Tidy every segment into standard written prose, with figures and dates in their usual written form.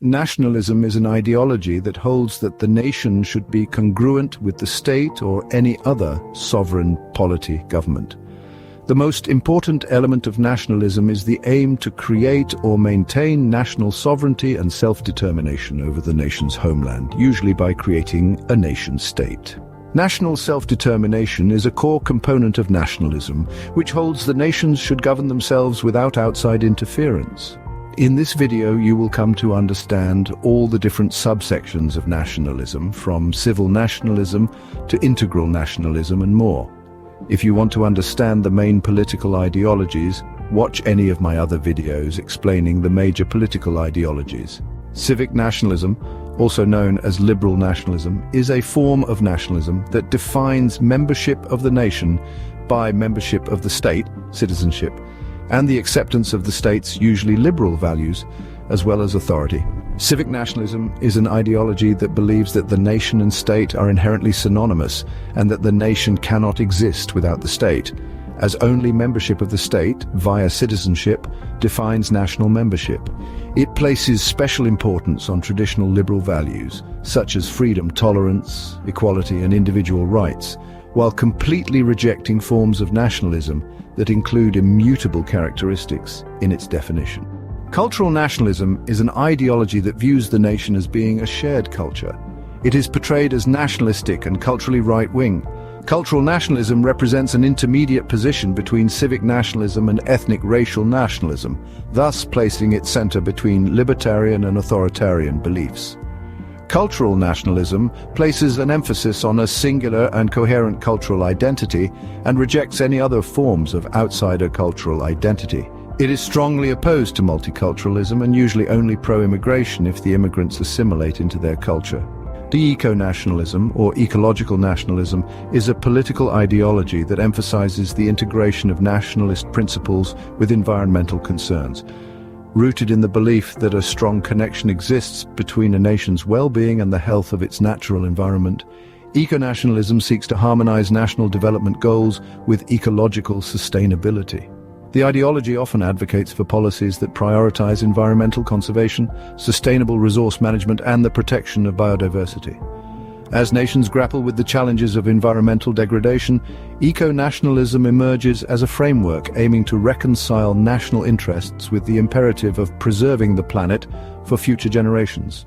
Nationalism is an ideology that holds that the nation should be congruent with the state or any other sovereign polity government. The most important element of nationalism is the aim to create or maintain national sovereignty and self-determination over the nation's homeland, usually by creating a nation-state. National self-determination is a core component of nationalism, which holds that nations should govern themselves without outside interference. In this video, you will come to understand all the different subsections of nationalism, from civil nationalism to integral nationalism and more. If you want to understand the main political ideologies, watch any of my other videos explaining the major political ideologies. Civic nationalism, also known as liberal nationalism, is a form of nationalism that defines membership of the nation by membership of the state, citizenship, and the acceptance of the state's usually liberal values, as well as authority. Civic nationalism is an ideology that believes that the nation and state are inherently synonymous, and that the nation cannot exist without the state, as only membership of the state, via citizenship, defines national membership. It places special importance on traditional liberal values, such as freedom, tolerance, equality, and individual rights, while completely rejecting forms of nationalism that include immutable characteristics in its definition. Cultural nationalism is an ideology that views the nation as being a shared culture. It is portrayed as nationalistic and culturally right-wing. Cultural nationalism represents an intermediate position between civic nationalism and ethnic racial nationalism, thus placing its center between libertarian and authoritarian beliefs. Cultural nationalism places an emphasis on a singular and coherent cultural identity and rejects any other forms of outsider cultural identity. It is strongly opposed to multiculturalism and usually only pro-immigration if the immigrants assimilate into their culture. The eco-nationalism, or ecological nationalism, is a political ideology that emphasizes the integration of nationalist principles with environmental concerns. Rooted in the belief that a strong connection exists between a nation's well-being and the health of its natural environment, eco-nationalism seeks to harmonize national development goals with ecological sustainability. The ideology often advocates for policies that prioritize environmental conservation, sustainable resource management, and the protection of biodiversity. As nations grapple with the challenges of environmental degradation, eco-nationalism emerges as a framework aiming to reconcile national interests with the imperative of preserving the planet for future generations.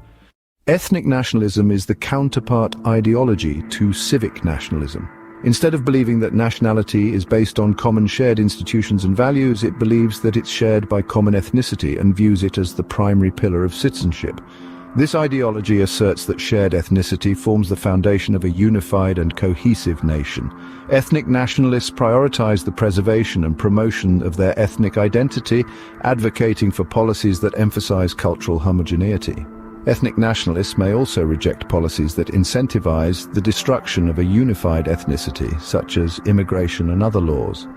Ethnic nationalism is the counterpart ideology to civic nationalism. Instead of believing that nationality is based on common shared institutions and values, it believes that it's shared by common ethnicity and views it as the primary pillar of citizenship. This ideology asserts that shared ethnicity forms the foundation of a unified and cohesive nation. Ethnic nationalists prioritize the preservation and promotion of their ethnic identity, advocating for policies that emphasize cultural homogeneity. Ethnic nationalists may also reject policies that incentivize the destruction of a unified ethnicity, such as immigration and other laws.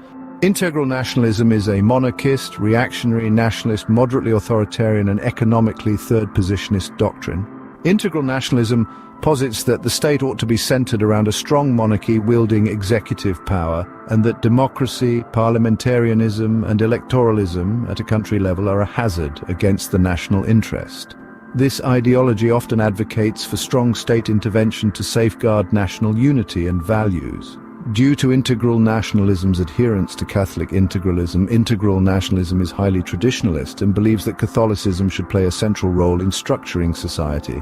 Integral nationalism is a monarchist, reactionary, nationalist, moderately authoritarian, and economically third-positionist doctrine. Integral nationalism posits that the state ought to be centered around a strong monarchy wielding executive power, and that democracy, parliamentarianism, and electoralism at a country level are a hazard against the national interest. This ideology often advocates for strong state intervention to safeguard national unity and values. Due to integral nationalism's adherence to Catholic integralism, integral nationalism is highly traditionalist and believes that Catholicism should play a central role in structuring society.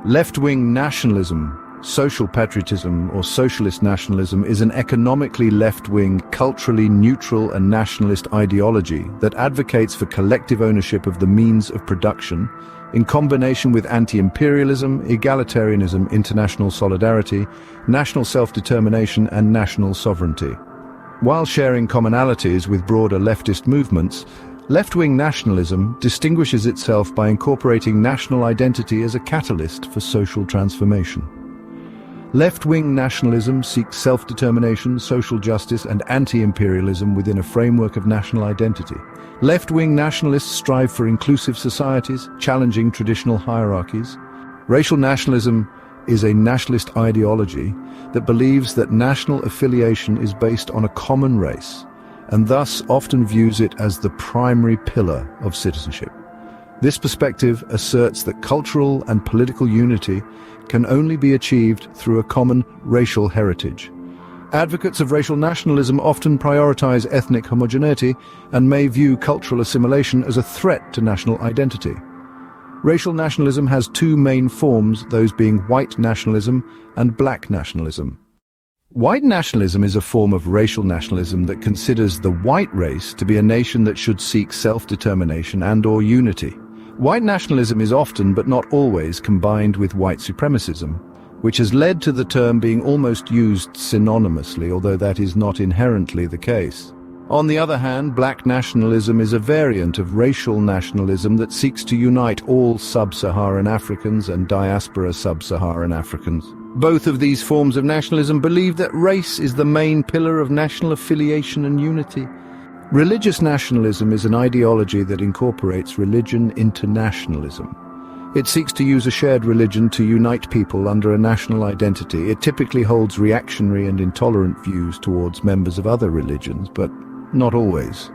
Left-wing nationalism, social patriotism, or socialist nationalism is an economically left-wing, culturally neutral and nationalist ideology that advocates for collective ownership of the means of production, in combination with anti-imperialism, egalitarianism, international solidarity, national self-determination, and national sovereignty. While sharing commonalities with broader leftist movements, left-wing nationalism distinguishes itself by incorporating national identity as a catalyst for social transformation. Left-wing nationalism seeks self-determination, social justice, and anti-imperialism within a framework of national identity. Left-wing nationalists strive for inclusive societies, challenging traditional hierarchies. Racial nationalism is a nationalist ideology that believes that national affiliation is based on a common race, and thus often views it as the primary pillar of citizenship. This perspective asserts that cultural and political unity can only be achieved through a common racial heritage. Advocates of racial nationalism often prioritize ethnic homogeneity and may view cultural assimilation as a threat to national identity. Racial nationalism has two main forms, those being white nationalism and black nationalism. White nationalism is a form of racial nationalism that considers the white race to be a nation that should seek self-determination and/or unity. White nationalism is often, but not always, combined with white supremacism, which has led to the term being almost used synonymously, although that is not inherently the case. On the other hand, black nationalism is a variant of racial nationalism that seeks to unite all sub-Saharan Africans and diaspora sub-Saharan Africans. Both of these forms of nationalism believe that race is the main pillar of national affiliation and unity. Religious nationalism is an ideology that incorporates religion into nationalism. It seeks to use a shared religion to unite people under a national identity. It typically holds reactionary and intolerant views towards members of other religions, but not always.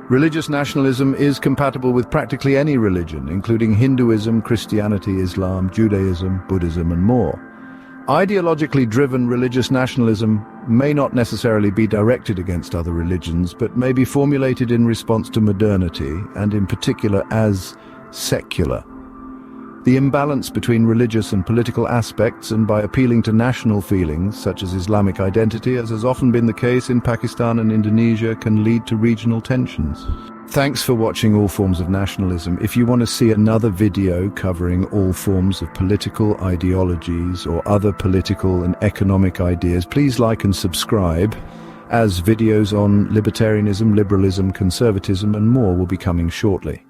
Religious nationalism is compatible with practically any religion, including Hinduism, Christianity, Islam, Judaism, Buddhism, and more. Ideologically driven religious nationalism may not necessarily be directed against other religions, but may be formulated in response to modernity, and in particular as secular. The imbalance between religious and political aspects, and by appealing to national feelings, such as Islamic identity, as has often been the case in Pakistan and Indonesia, can lead to regional tensions. Thanks for watching All Forms of Nationalism. If you want to see another video covering all forms of political ideologies or other political and economic ideas, please like and subscribe, as videos on libertarianism, liberalism, conservatism, and more will be coming shortly.